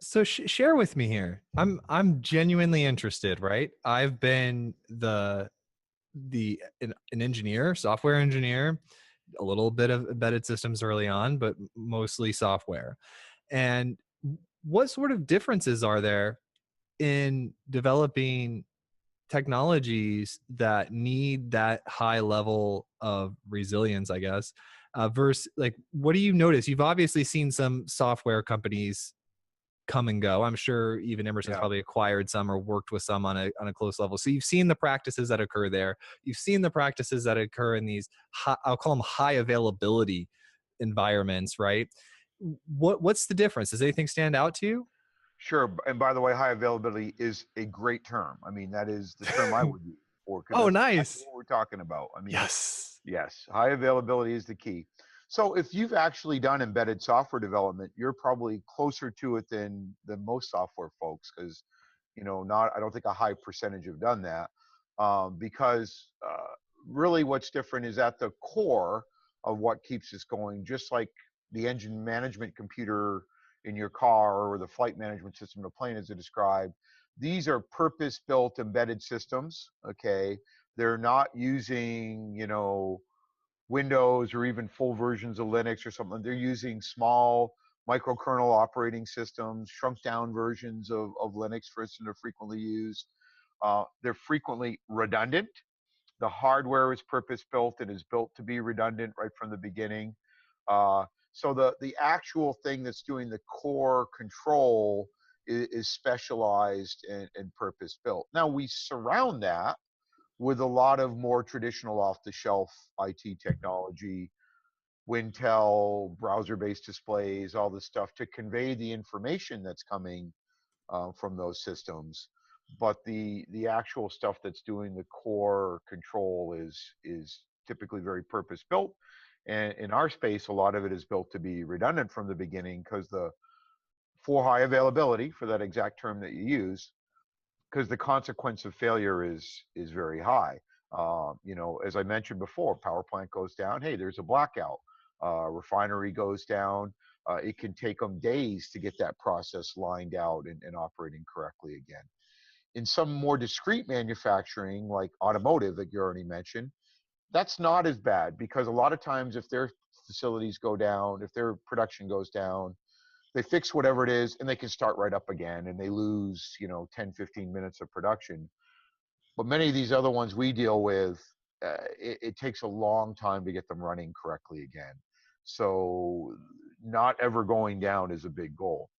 So share with me here. I'm genuinely interested, right? I've been an engineer, software engineer, a little bit of embedded systems early on, but mostly software. And what sort of differences are there in developing technologies that need that high level of resilience, I guess, versus like, what do you notice? You've obviously seen some software companies come and go. I'm sure even Emerson's Yeah. probably acquired some or worked with some on a close level. So you've seen the practices that occur there. You've seen the practices that occur in these I'll call them high availability environments, right? What's the difference? Does anything stand out to you? Sure. And by the way, high availability is a great term. I mean, that is the term I would use for, because Oh, that's exactly nice. what we're talking about. I mean, Yes. yes, high availability is the key. So if you've actually done embedded software development, you're probably closer to it than most software folks, because not I don't think a high percentage have done that, because really what's different is at the core of what keeps us going, just like the engine management computer in your car or the flight management system in a plane, as I described. These are purpose-built embedded systems. Okay, they're not using Windows or even full versions of Linux or something. They're using small microkernel operating systems, shrunk down versions of Linux, for instance, are frequently used. They're frequently redundant. The hardware is purpose built and is built to be redundant right from the beginning. So the actual thing that's doing the core control is specialized and purpose built. Now we surround that with a lot of more traditional off-the-shelf IT technology, Wintel, browser-based displays, all this stuff to convey the information that's coming from those systems. But the actual stuff that's doing the core control is typically very purpose-built. And in our space, a lot of it is built to be redundant from the beginning, because for high availability, for that exact term that you use, because the consequence of failure is very high. As I mentioned before, power plant goes down. Hey, there's a blackout. Refinery goes down. It can take them days to get that process lined out and operating correctly again. In some more discrete manufacturing, like automotive that you already mentioned, that's not as bad, because a lot of times if their facilities go down, if their production goes down, they fix whatever it is and they can start right up again, and they lose 10 15 minutes of production. But many of these other ones we deal with, it takes a long time to get them running correctly again. So not ever going down is a big goal.